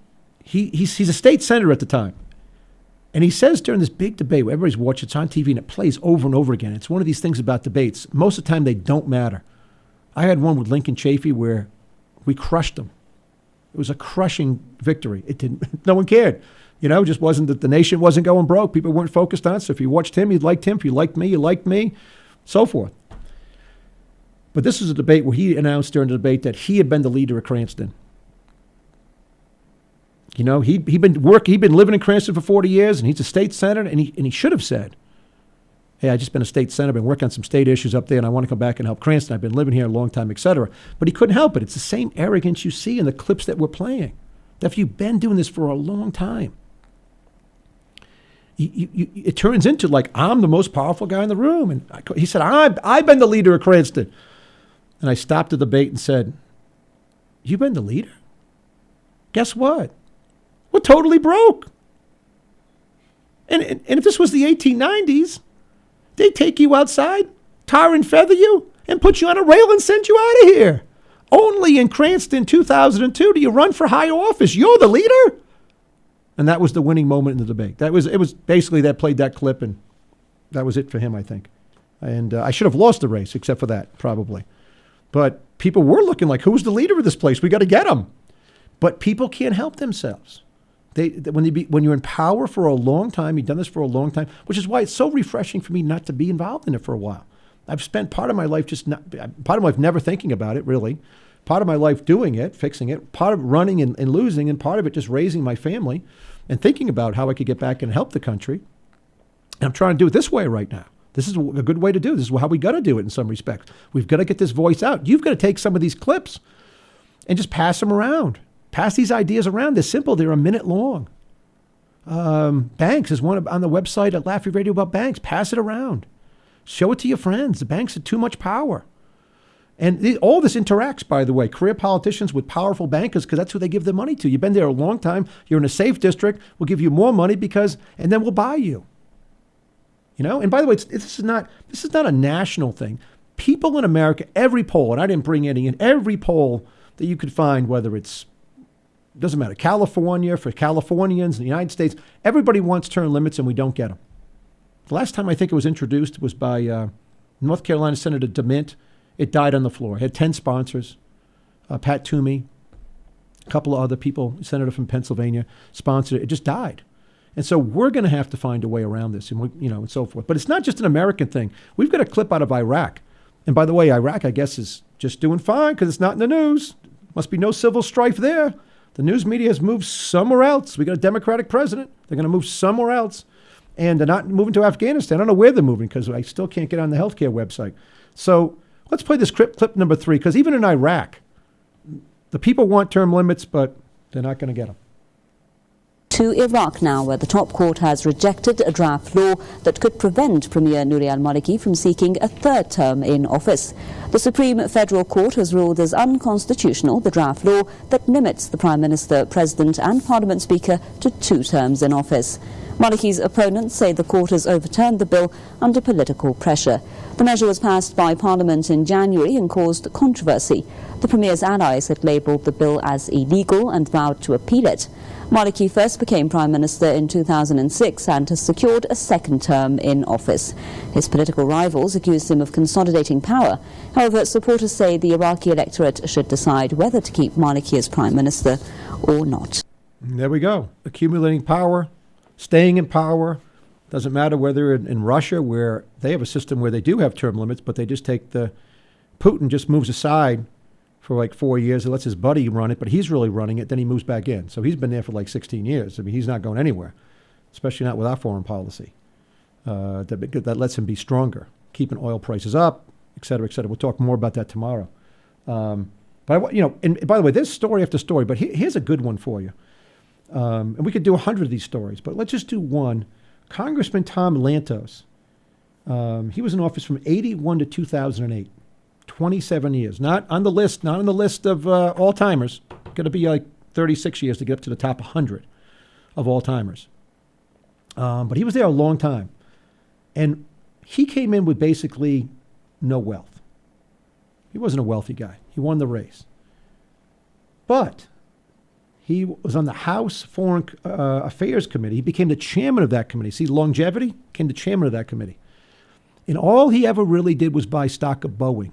a state senator at the time. And he says during this big debate, where everybody's watching, it's on TV and it plays over and over again. It's one of these things about debates. Most of the time, they don't matter. I had one with Lincoln Chafee where we crushed them. It was a crushing victory. It didn't. No one cared. You know, it just wasn't that the nation wasn't going broke. People weren't focused on it. So if you watched him, you liked him. If you liked me, so forth. But this was a debate where he announced during the debate that he had been the leader of Cranston. You know, he'd been living in Cranston for 40 years, and he's a state senator, and he should have said, hey, I've just been a state senator, been working on some state issues up there, and I want to come back and help Cranston. I've been living here a long time, et cetera. But he couldn't help it. It's the same arrogance you see in the clips that we're playing. That if you've been doing this for a long time, it turns into like, I'm the most powerful guy in the room. And he said, I've been the leader of Cranston. And I stopped the debate and said, you've been the leader? Guess what? We're totally broke. And if this was the 1890s, they'd take you outside, tar and feather you, and put you on a rail and send you out of here. Only in Cranston 2002 do you run for high office. You're the leader. And that was the winning moment in the debate. It was basically that played that clip, and that was it for him, I think. And I should have lost the race, except for that, probably. But people were looking like, who's the leader of this place? We got to get him. But people can't help themselves. When you're in power for a long time, you've done this for a long time, which is why it's so refreshing for me not to be involved in it for a while. I've spent part of my life never thinking about it, really. Part of my life doing it, fixing it, part of running and losing, and part of it just raising my family and thinking about how I could get back and help the country. And I'm trying to do it this way right now. This is a good way to do it. This is how we got to do it in some respects. We've got to get this voice out. You've got to take some of these clips and just pass them around. Pass these ideas around. They're simple. They're a minute long. Banks is one on the website at Laffey Radio about banks. Pass it around. Show it to your friends. The banks have too much power. And all this interacts, by the way, career politicians with powerful bankers, because that's who they give their money to. You've been there a long time. You're in a safe district. We'll give you more money and then we'll buy you. You know? And by the way, this is not a national thing. People in America, every poll, and I didn't bring any in, every poll that you could find, whether it's doesn't matter, California, for Californians in the United States, everybody wants term limits and we don't get them. The last time I think it was introduced was by North Carolina Senator DeMint. It died on the floor. It had 10 sponsors, Pat Toomey, a couple of other people, senator from Pennsylvania, sponsored it. It just died. And so we're going to have to find a way around this, and so forth. But it's not just an American thing. We've got a clip out of Iraq. And by the way, Iraq, I guess, is just doing fine because it's not in the news. Must be no civil strife there. The news media has moved somewhere else. We got a Democratic president. They're going to move somewhere else. And they're not moving to Afghanistan. I don't know where they're moving because I still can't get on the healthcare website. So let's play this clip number 3, because even in Iraq, the people want term limits, but they're not going to get them. To Iraq now, where the top court has rejected a draft law that could prevent Premier Nouri al-Maliki from seeking a third term in office. The Supreme Federal Court has ruled as unconstitutional the draft law that limits the Prime Minister, President and Parliament Speaker to 2 terms in office. Maliki's opponents say the court has overturned the bill under political pressure. The measure was passed by Parliament in January and caused controversy. The Premier's allies had labelled the bill as illegal and vowed to appeal it. Maliki first became Prime Minister in 2006 and has secured a second term in office. His political rivals accused him of consolidating power. However, supporters say the Iraqi electorate should decide whether to keep Maliki as Prime Minister or not. There we go. Accumulating power, staying in power, Doesn't matter whether in Russia, where they have a system where they do have term limits, but they just Putin just moves aside for like 4 years and lets his buddy run it, but he's really running it, then he moves back in. So he's been there for like 16 years. I mean, he's not going anywhere, especially not with our foreign policy. That lets him be stronger, keeping oil prices up, et cetera, et cetera. We'll talk more about that tomorrow. And by the way, there's story after story, but here's a good one for you. And we could do 100 of these stories, but let's just do one. Congressman Tom Lantos, he was in office from 81 to 2008, 27 years. Not on the list of all-timers. Going to be like 36 years to get up to the top 100 of all-timers. But he was there a long time. And he came in with basically no wealth. He wasn't a wealthy guy. He won the race. But he was on the House Foreign Affairs Committee. He became the chairman of that committee. See, longevity, became the chairman of that committee. And all he ever really did was buy stock of Boeing,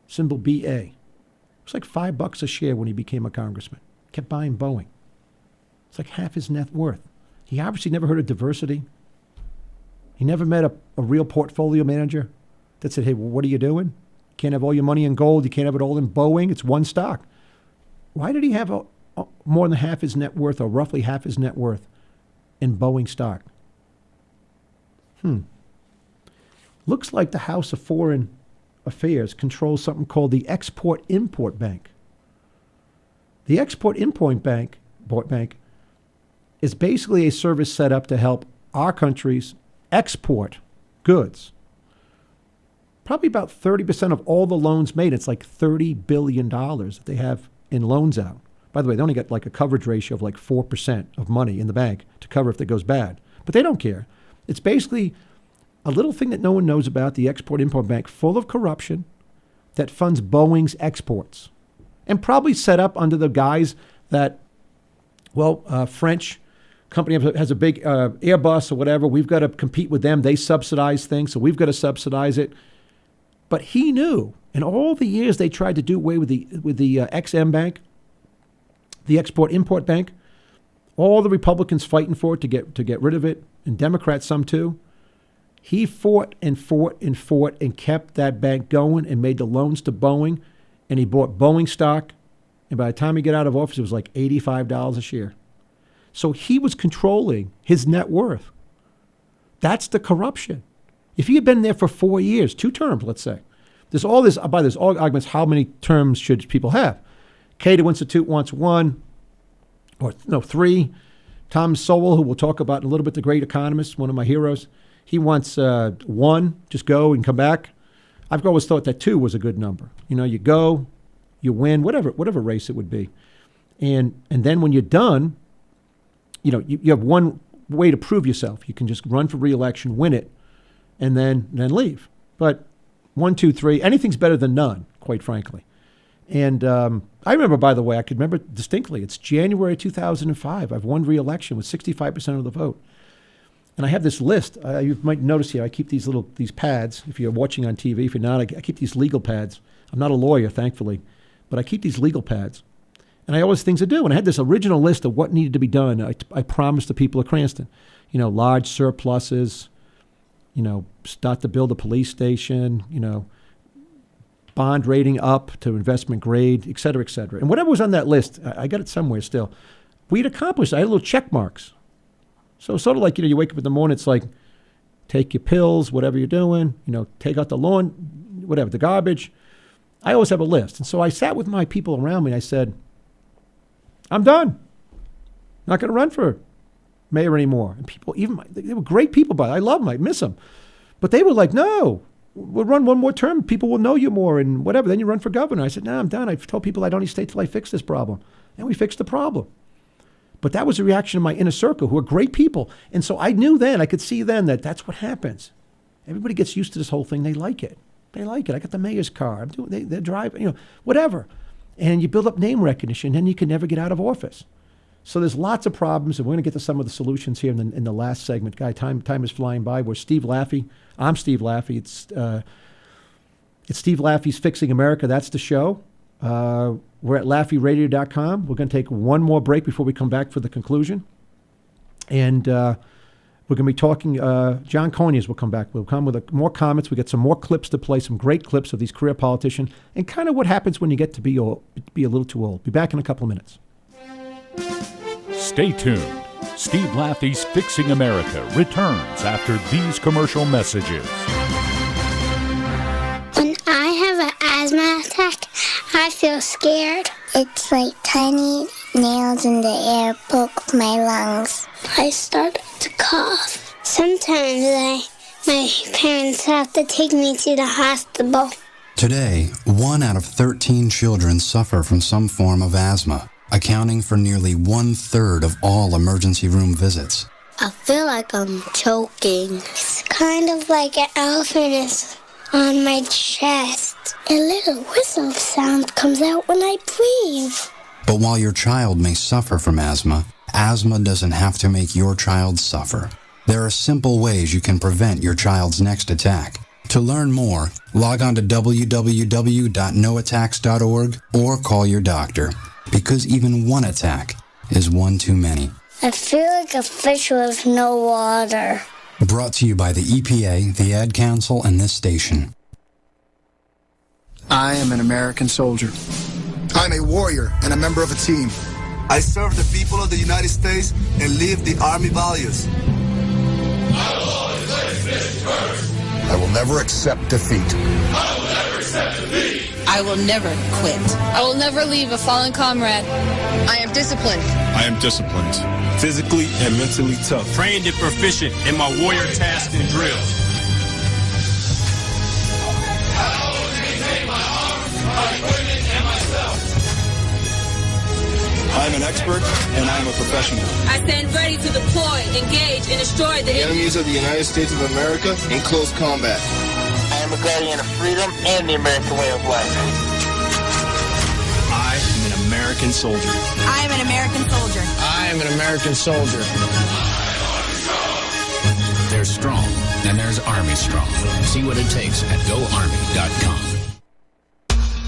symbol BA. It was like $5 a share when he became a congressman. Kept buying Boeing. It's like half his net worth. He obviously never heard of diversity. He never met a real portfolio manager that said, hey, well, what are you doing? You can't have all your money in gold. You can't have it all in Boeing. It's one stock. Why did he have more than half his net worth, or roughly half his net worth, in Boeing stock? Looks like the House of Foreign Affairs controls something called the Export-Import Bank. The Export-Import Bank is basically a service set up to help our countries export goods. Probably about 30% of all the loans made. It's like $30 billion that they have in loans out. By the way, they only get like a coverage ratio of like 4% of money in the bank to cover if it goes bad. But they don't care. It's basically a little thing that no one knows about, the Export-Import Bank, full of corruption, that funds Boeing's exports. And probably set up under the guise that, French company has a big Airbus or whatever. We've got to compete with them. They subsidize things, so we've got to subsidize it. But he knew, in all the years they tried to do away with the XM Bank, the Export-Import Bank, all the Republicans fighting for it to get rid of it, and Democrats some too. He fought and fought and fought and kept that bank going and made the loans to Boeing, and he bought Boeing stock. And by the time he got out of office, it was like $85 a share. So he was controlling his net worth. That's the corruption. If he had been there for 4 years, 2 terms, let's say, there's all arguments, how many terms should people have? Cato Institute wants 1, 3. Tom Sowell, who we'll talk about in a little bit, the great economist, one of my heroes, he wants 1, just go and come back. I've always thought that 2 was a good number. You go, you win, whatever race it would be. And then when you're done, you have one way to prove yourself. You can just run for re-election, win it, and then leave. But 1, 2, 3, anything's better than none, quite frankly. And I remember, by the way, I could remember distinctly, it's January 2005. I've won re-election with 65% of the vote. And I have this list. You might notice here, I keep these pads. If you're watching on TV, if you're not, I keep these legal pads. I'm not a lawyer, thankfully, but I keep these legal pads. And I always things to do. And I had this original list of what needed to be done. I promised the people of Cranston, large surpluses, start to build a police station, bond rating up to investment grade, et cetera, et cetera. And whatever was on that list, I got it somewhere still. We'd accomplished. I had little check marks. So sort of like, you wake up in the morning, it's like, take your pills, whatever you're doing, take out the lawn, whatever, the garbage. I always have a list. And so I sat with my people around me and I said, I'm done. Not going to run for mayor anymore. And people, they were great people, but I love them. I miss them. But they were like, no, we'll run one more term. People will know you more and whatever. Then you run for governor. I said, no, I'm done. I've told people I don't need to stay till I fix this problem. And we fixed the problem. But that was a reaction of my inner circle, who are great people. And so I knew then, I could see then that that's what happens. Everybody gets used to this whole thing. They like it. I got the mayor's car. They're driving, whatever. And you build up name recognition, and you can never get out of office. So there's lots of problems, and we're going to get to some of the solutions here in the last segment. Time is flying by. We're Steve Laffey. I'm Steve Laffey. It's Steve Laffey's Fixing America. That's the show. We're at LaffeyRadio.com. We're going to take one more break before we come back for the conclusion. And We're going to be talking, John Conyers will come back. We'll come with more comments. We get some more clips to play, some great clips of these career politicians, and kind of what happens when you get to be a little too old. Be back in a couple of minutes. Stay tuned. Steve Laffey's Fixing America returns after these commercial messages. When I have an asthma attack, I feel scared. It's like tiny nails in the air poke my lungs. I start to cough. Sometimes my parents have to take me to the hospital. Today, 1 out of 13 children suffer from some form of asthma, accounting for nearly 1/3 of all emergency room visits. I feel like I'm choking. It's kind of like an elephant is on my chest. A little whistle sound comes out when I breathe. But while your child may suffer from asthma, asthma doesn't have to make your child suffer. There are simple ways you can prevent your child's next attack. To learn more, log on to www.noattacks.org or call your doctor, because even one attack is one too many. I feel like a fish with no water. Brought to you by the EPA, the Ad Council, and this station. I am an American soldier. I'm a warrior and a member of a team. I serve the people of the United States and live the Army values. I will always place this first. I will never accept defeat. I will never accept defeat. I will never quit. I will never leave a fallen comrade. I am disciplined. I am disciplined. Physically and mentally tough. Trained and proficient in my warrior tasks and drills. I always maintain my arms, my equipment, and myself. I am an expert and I am a professional. I stand ready to deploy, engage, and destroy the enemies of the United States of America in close combat. I am a guardian of freedom and the American way of life. I am an American soldier. I am an American soldier. I am an American soldier. There's strong, and there's Army strong. See what it takes at GoArmy.com.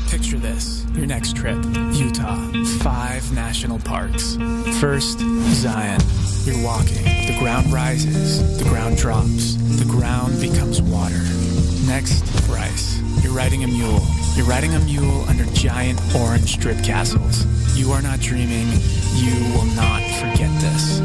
Picture this, your next trip, Utah, 5 national parks. First, Zion. You're walking, the ground rises, the ground drops, the ground becomes water. Next, Bryce. You're riding a mule. You're riding a mule under giant orange strip castles. You are not dreaming. You will not forget this.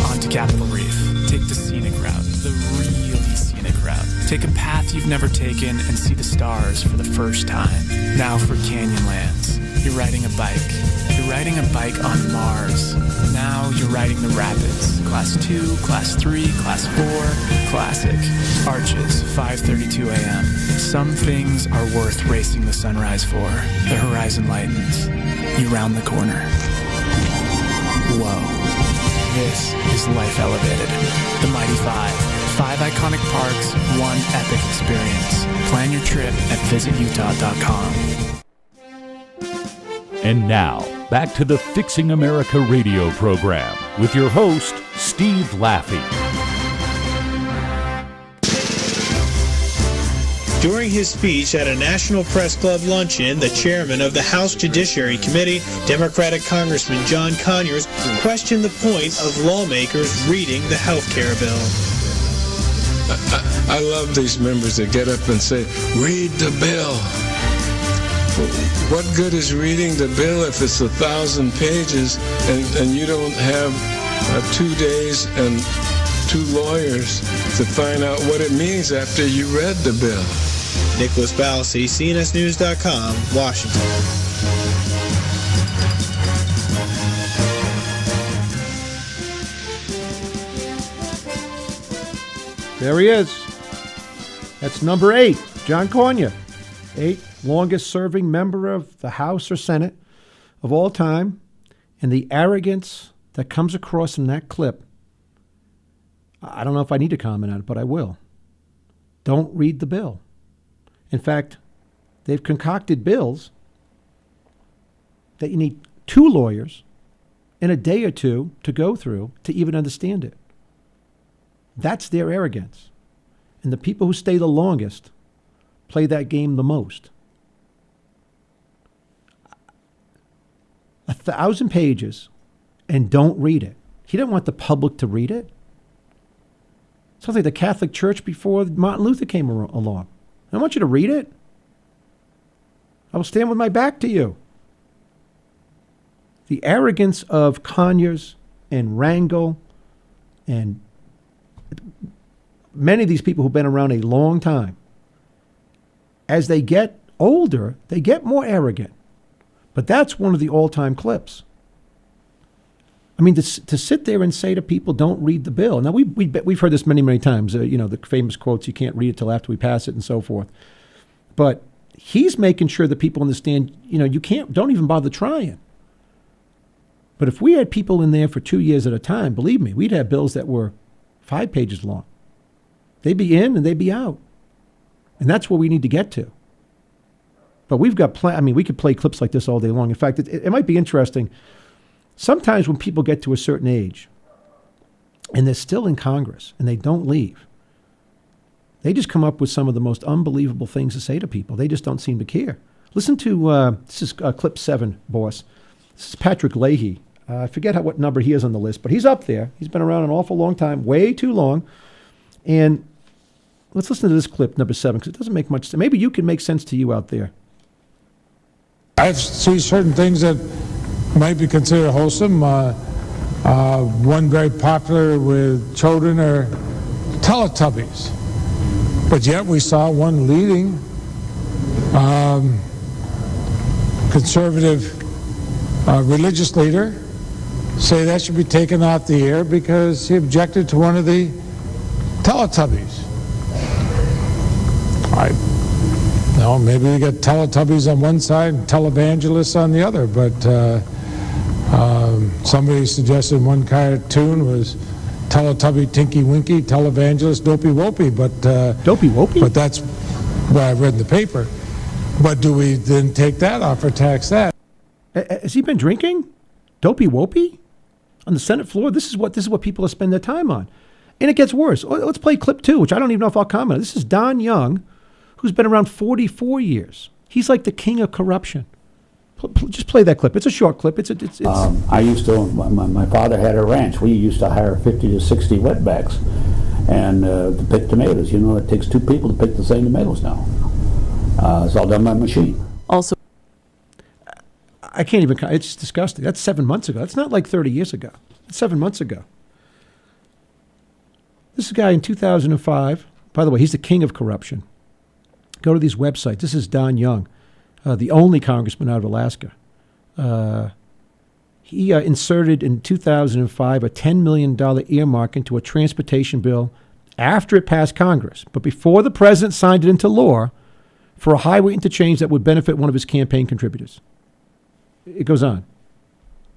On to Capitol Reef. Take the scenic route, the really scenic route. Take a path you've never taken and see the stars for the first time. Now for Canyonlands. You're riding a bike. You're riding a bike on Mars. Now you're riding the rapids. Class 2, Class 3, Class 4, Classic. Arches, 5:32 a.m. Some things are worth racing the sunrise for. The horizon lightens. You round the corner. Whoa. This is Life Elevated. The Mighty 5. 5 iconic parks, 1 epic experience. Plan your trip at visitutah.com. And now, back to the Fixing America radio program with your host, Steve Laffey. During his speech at a National Press Club luncheon, the chairman of the House Judiciary Committee, Democratic Congressman John Conyers, questioned the point of lawmakers reading the health care bill. I love these members that get up and say, read the bill. What good is reading the bill if it's 1,000 pages and you don't have 2 days and 2 lawyers to find out what it means after you read the bill? Nicholas Balsi, CNSNews.com, Washington. There he is. That's number 8, John Conyers. 8th longest serving member of the House or Senate of all time. And the arrogance that comes across in that clip, I don't know if I need to comment on it, but I will. Don't read the bill. In fact, they've concocted bills that you need 2 lawyers in a day or 2 to go through to even understand it. That's their arrogance. And the people who stay the longest play that game the most. 1,000 pages and don't read it. He didn't want the public to read it. Sounds like the Catholic Church before Martin Luther came along. I want you to read it. I will stand with my back to you. The arrogance of Conyers and Rangel and many of these people who've been around a long time, as they get older, they get more arrogant. But that's one of the all-time clips. I mean, to sit there and say to people, don't read the bill. Now, we've heard this many, many times, the famous quotes, you can't read it till after we pass it and so forth. But he's making sure that people understand, don't even bother trying. But if we had people in there for 2 years at a time, believe me, we'd have bills that were 5 pages long. They'd be in and they'd be out. And that's where we need to get to. But we've got we could play clips like this all day long. In fact, it might be interesting. Sometimes when people get to a certain age and they're still in Congress and they don't leave, they just come up with some of the most unbelievable things to say to people. They just don't seem to care. Listen to, this is clip 7, boss. This is Patrick Leahy. I forget what number he is on the list, but he's up there. He's been around an awful long time, way too long. And let's listen to this clip, number 7, because it doesn't make much sense. Maybe you can make sense to you out there. I see certain things that might be considered wholesome. One very popular with children are Teletubbies. But yet we saw one leading conservative religious leader say that should be taken off the air because he objected to one of the Teletubbies. Maybe we get Teletubbies on one side and televangelists on the other, but somebody suggested one cartoon was Teletubby Tinky Winky, televangelist Dopey Wopey, but Dopey Wopey? But that's what I read in the paper. But do we then take that off or tax that? Has he been drinking? Dopey Wopey? On the Senate floor? This is what people are spending their time on. And it gets worse. Let's play clip 2, which I don't even know if I'll comment on. This is Don Young, who's been around 44 years. He's like the king of corruption. Just play that clip. It's a short clip. I used to, my father had a ranch. We used to hire 50 to 60 wetbacks and to pick tomatoes. It takes 2 people to pick the same tomatoes now. It's all done by machine. Also, I can't even, it's disgusting. That's 7 months ago. That's not like 30 years ago. It's 7 months ago. This is a guy in 2005. By the way, he's the king of corruption. Go to these websites. This is Don Young, the only congressman out of Alaska. He inserted in 2005 a $10 million earmark into a transportation bill after it passed Congress, but before the president signed it into law for a highway interchange that would benefit one of his campaign contributors. It goes on.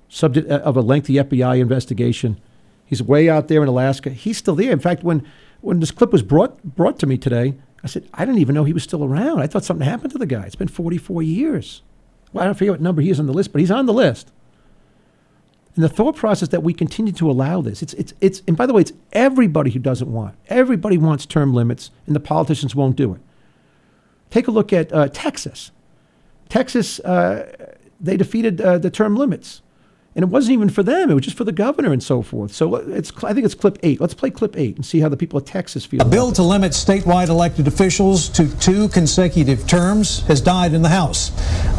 Subject of a lengthy FBI investigation. He's way out there in Alaska. He's still there. In fact, when this clip was brought to me today, I said, I didn't even know he was still around. I thought something happened to the guy. It's been 44 years. Well, I don't forget what number he is on the list, but he's on the list. And the thought process that we continue to allow this, and by the way, it's everybody who doesn't want. Everybody wants term limits, and the politicians won't do it. Take a look at Texas. Texas, they defeated the term limits. And it wasn't even for them. It was just for the governor and so forth. So I think it's clip 8. Let's play clip 8 and see how the people of Texas feel. A bill to limit statewide elected officials to 2 consecutive terms has died in the House.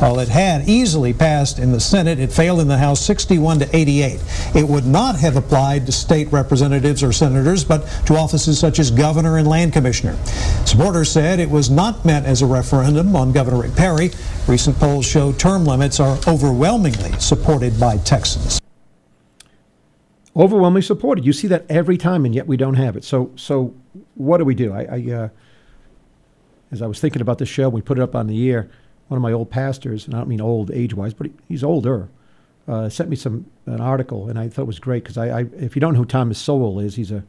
While it had easily passed in the Senate, it failed in the House 61 to 88. It would not have applied to state representatives or senators, but to offices such as governor and land commissioner. Supporters said it was not meant as a referendum on Governor Rick Perry. Recent polls show term limits are overwhelmingly supported by Texans. Overwhelmingly supported. You see that every time, and yet we don't have it. So what do? I as I was thinking about this show, we put it up on the air. One of my old pastors, and I don't mean old age-wise, but he's older, sent me an article, and I thought it was great because if you don't know who Thomas Sowell is, he's a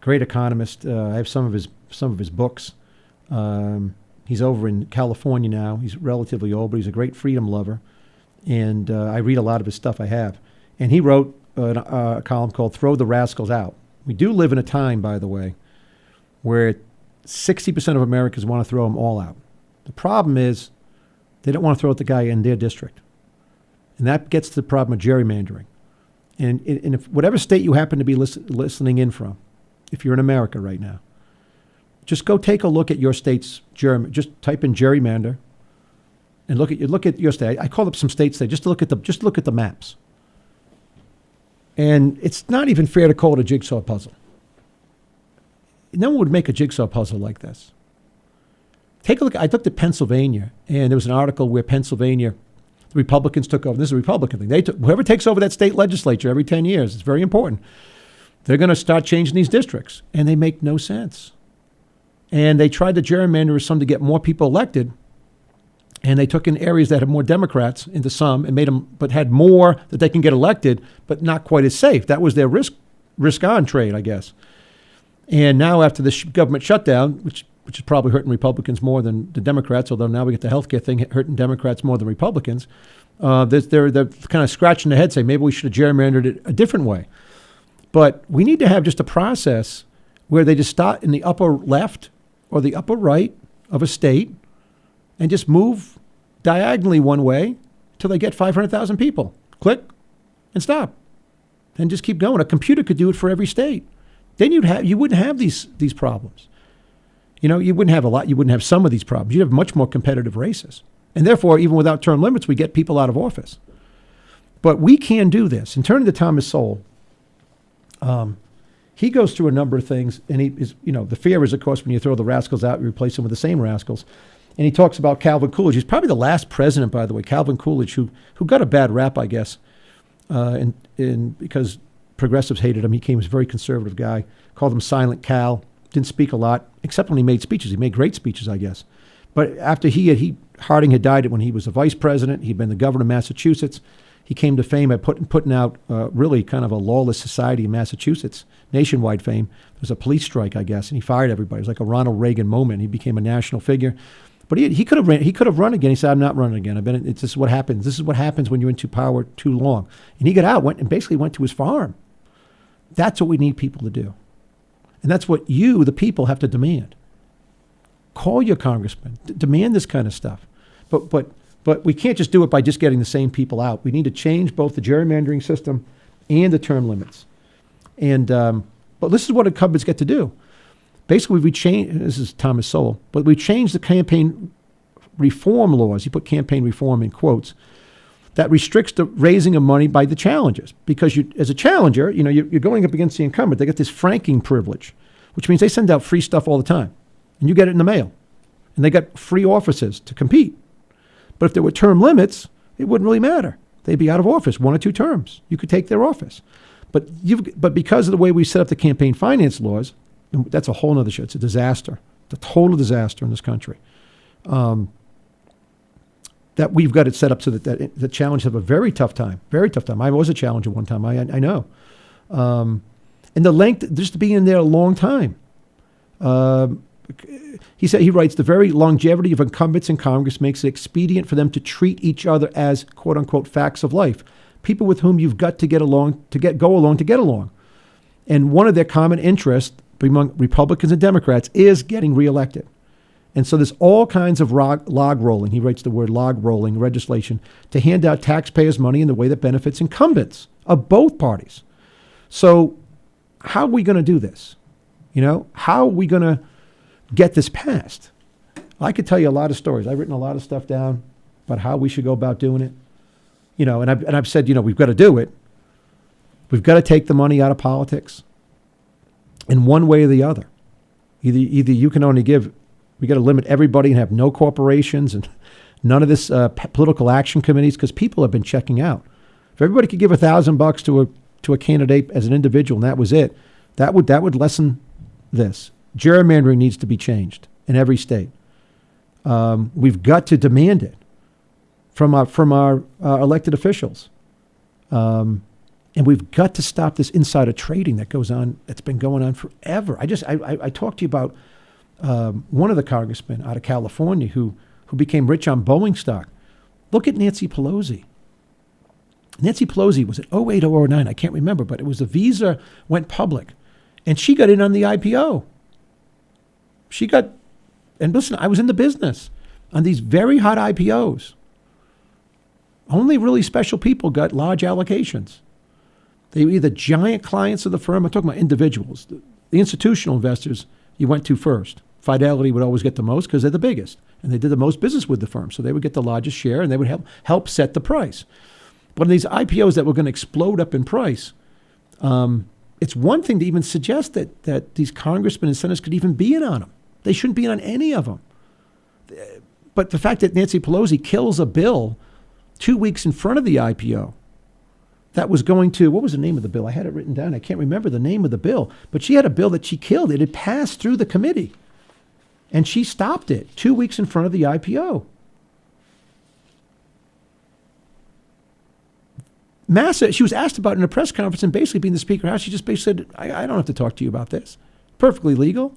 great economist. I have some of his books. He's over in California now. He's relatively old, but he's a great freedom lover. And I read a lot of his stuff I have. And he wrote a column called Throw the Rascals Out. We do live in a time, by the way, where 60% of Americans want to throw them all out. The problem is they don't want to throw out the guy in their district. And that gets to the problem of gerrymandering. And if whatever state you happen to be listening in from, if you're in America right now, just go take a look at your state's just type in gerrymander and look at your state. I called up some states there just to look at the maps. And it's not even fair to call it a jigsaw puzzle. No one would make a jigsaw puzzle like this. Take a look. I looked at Pennsylvania, and there was an article where Pennsylvania, the Republicans took over. This is a Republican thing. Whoever takes over that state legislature every 10 years, it's very important. They're going to start changing these districts, and they make no sense. And they tried to gerrymander some to get more people elected, and they took in areas that had more Democrats into some and made them, but had more that they can get elected, but not quite as safe. That was their risk-on trade, I guess. And now after the government shutdown, which is probably hurting Republicans more than the Democrats, although now we get the healthcare thing hurting Democrats more than Republicans, they're kind of scratching their head saying maybe we should have gerrymandered it a different way. But we need to have just a process where they just start in the upper left or the upper right of a state and just move diagonally one way till they get 500,000 people. Click and stop. And just keep going. A computer could do it for every state. Then you wouldn't have these problems. You know, you wouldn't have a lot. You wouldn't have some of these problems. You'd have much more competitive races. And therefore, even without term limits, we get people out of office. But we can do this. And turning to Thomas Sowell, he goes through a number of things. And he is, the fear is, of course, when you throw the rascals out, you replace them with the same rascals. And he talks about Calvin Coolidge. He's probably the last president, by the way, Calvin Coolidge, who got a bad rap, I guess, because progressives hated him. He came as a very conservative guy, called him Silent Cal, didn't speak a lot, except when he made speeches. He made great speeches, I guess. But after Harding had died when he was a vice president, he'd been the governor of Massachusetts. He came to fame at putting out really kind of a lawless society in Massachusetts, nationwide fame. There was a police strike, I guess, and he fired everybody. It was like a Ronald Reagan moment. He became a national figure. But he could have run again. He said, "I'm not running again. This is what happens. This is what happens when you're into power too long." And he got out, went to his farm. That's what we need people to do. And that's what you, the people, have to demand. Call your congressman. Demand this kind of stuff. But we can't just do it by just getting the same people out. We need to change both the gerrymandering system and the term limits. And but this is what incumbents get to do. Basically, this is Thomas Sowell, but we changed the campaign reform laws. You put campaign reform in quotes. That restricts the raising of money by the challengers. Because as a challenger, you're going up against the incumbent. They get this franking privilege, which means they send out free stuff all the time. And you get it in the mail. And they got free offices to compete. But if there were term limits, it wouldn't really matter. They'd be out of office 1 or 2 terms. You could take their office. But because of the way we set up the campaign finance laws, and that's a whole other show. It's a disaster. It's a total disaster in this country. That we've got it set up so that the challengers have a very tough time. Very tough time. I was a challenger one time. I know. And the length, just to be in there a long time. He writes, the very longevity of incumbents in Congress makes it expedient for them to treat each other as, quote unquote, facts of life. People with whom you've got to get along, to get along. And one of their common interests among Republicans and Democrats is getting reelected. And so there's all kinds of log rolling. He writes the word log rolling legislation to hand out taxpayers' money in the way that benefits incumbents of both parties. So how are we going to do this? How are we going to get this passed? I could tell you a lot of stories. I've written a lot of stuff down about how we should go about doing it. And I've said, we've got to do it. We've got to take the money out of politics in one way or the other. Either you can only give. We got to limit everybody and have no corporations and none of this political action committees, because people have been checking out. If everybody could give $1,000 to a candidate as an individual and that was it, that would lessen this. Gerrymandering needs to be changed in every state. We've got to demand it from our elected officials, and we've got to stop this insider trading that goes on. That's been going on forever. I talked to you about. One of the congressmen out of California who became rich on Boeing stock. Look at Nancy Pelosi. Nancy Pelosi was at 08 or 09, I can't remember, but it was the Visa went public, and she got in on the IPO. And listen, I was in the business on these very hot IPOs. Only really special people got large allocations. They were either giant clients of the firm. I'm talking about individuals. the institutional investors you went to first. Fidelity would always get the most because they're the biggest, and they did the most business with the firm, so they would get the largest share, and they would help set the price. But in these IPOs that were going to explode up in price, it's one thing to even suggest that these congressmen and senators could even be in on them. They shouldn't be in on any of them. But the fact that Nancy Pelosi kills a bill 2 weeks in front of the IPO that was going to, what was the name of the bill? I had it written down. I can't remember the name of the bill. But she had a bill that she killed. It had passed through the committee. And she stopped it 2 weeks in front of the IPO. Massa, she was asked about it in a press conference, and basically being the Speaker of the House, she just basically said, I don't have to talk to you about this. Perfectly legal.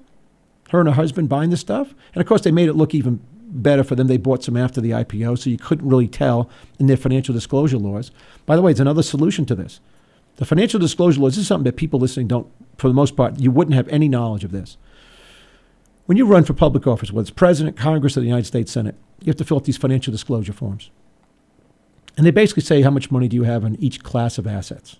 Her and her husband buying this stuff. And of course, they made it look even better for them. They bought some after the IPO, so you couldn't really tell in their financial disclosure laws. By the way, it's another solution to this. The financial disclosure laws, this is something that people listening don't, for the most part, you wouldn't have any knowledge of this. When you run for public office, whether it's President, Congress, or the United States Senate, you have to fill out these financial disclosure forms. And they basically say how much money do you have in each class of assets.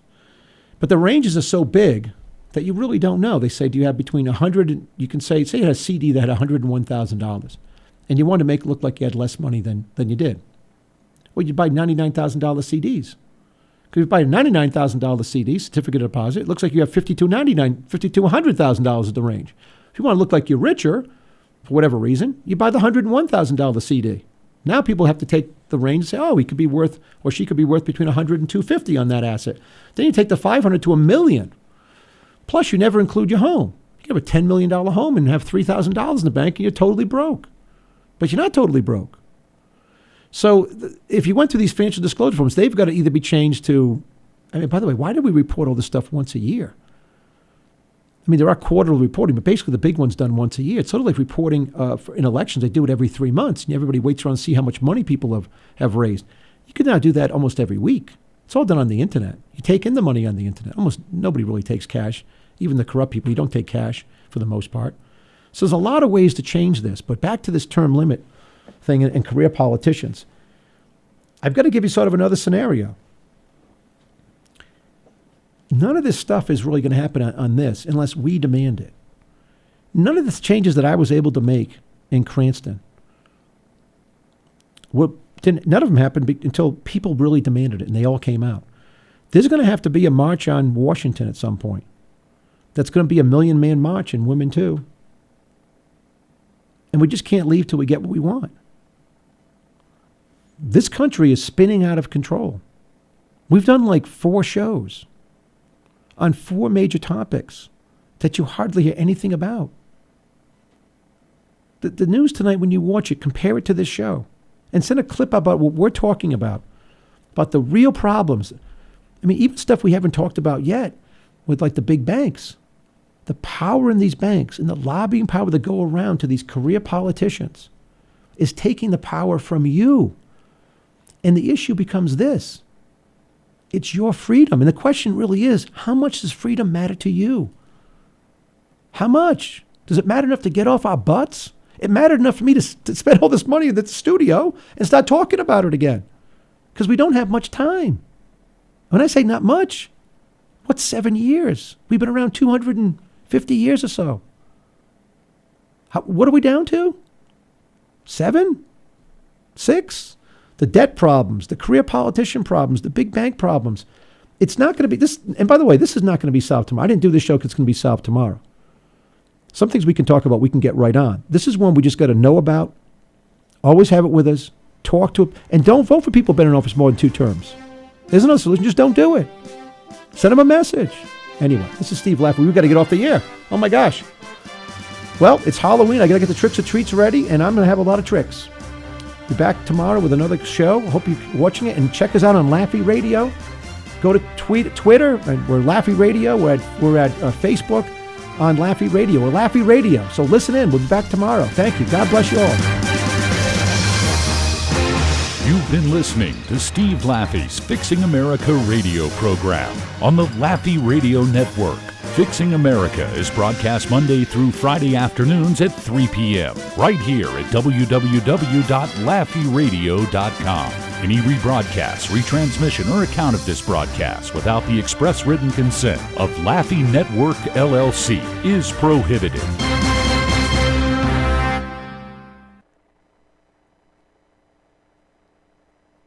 But the ranges are so big that you really don't know. They say, do you have between 100 and, you can say you had a CD that had $101,000, and you wanted to make it look like you had less money than you did. Well, you buy $99,000 CDs. Because if you buy a $99,000 CD, certificate of deposit, it looks like you have $100,000 at the range. If you want to look like you're richer, for whatever reason, you buy the $101,000 CD. Now people have to take the range and say, oh, he could be worth, or she could be worth between 100 and 250 on that asset. Then you take the 500 to $1 million. Plus, you never include your home. You have a $10 million home and have $3,000 in the bank, and you're totally broke. But you're not totally broke. So if you went through these financial disclosure forms, they've got to either be changed to, I mean, by the way, why do we report all this stuff once a year? I mean, there are quarterly reporting, but basically the big one's done once a year. It's sort of like reporting in elections. They do it every 3 months, and everybody waits around to see how much money people have raised. You can now do that almost every week. It's all done on the internet. You take in the money on the internet. Almost nobody really takes cash. Even the corrupt people, you don't take cash for the most part. So there's a lot of ways to change this. But back to this term limit thing and career politicians. I've got to give you sort of another scenario. None of this stuff is really going to happen on this unless we demand it. None of the changes that I was able to make in Cranston, none of them happened until people really demanded it, and they all came out. There's going to have to be a march on Washington at some point. That's going to be a 1 million-man march, and women too. And we just can't leave till we get what we want. This country is spinning out of control. We've done like 4 shows on 4 major topics that you hardly hear anything about. The news tonight, when you watch it, compare it to this show and send a clip about what we're talking about the real problems. I mean, even stuff we haven't talked about yet with like the big banks. The power in these banks and the lobbying power that go around to these career politicians is taking the power from you. And the issue becomes this. It's your freedom. And the question really is, how much does freedom matter to you? How much? Does it matter enough to get off our butts? It mattered enough for me to spend all this money at the studio and start talking about it again. Because we don't have much time. When I say not much, what's 7 years? We've been around 250 years or so. What are we down to? 7? 6? The debt problems, the career politician problems, the big bank problems. It's not going to be this. And by the way, this is not going to be solved tomorrow. I didn't do this show because it's going to be solved tomorrow. Some things we can talk about, we can get right on. This is one we just got to know about. Always have it with us. Talk to it. And don't vote for people who've been in office more than 2 terms. There's another solution. Just don't do it. Send them a message. Anyway, this is Steve Laffey. We've got to get off the air. Oh, my gosh. Well, it's Halloween. I got to get the tricks or treats ready, and I'm going to have a lot of tricks. Be back tomorrow with another show. Hope you're watching it, and check us out on Laffey Radio. Go to Twitter. We're Laffey Radio. We're at Facebook on Laffey Radio. We're Laffey Radio. So listen in. We'll be back tomorrow. Thank you. God bless you all. You've been listening to Steve Laffey's Fixing America radio program on the Laffey Radio Network. Fixing America is broadcast Monday through Friday afternoons at 3 p.m. right here at www.laffeyradio.com. Any rebroadcast, retransmission, or account of this broadcast without the express written consent of Laffey Network, LLC is prohibited.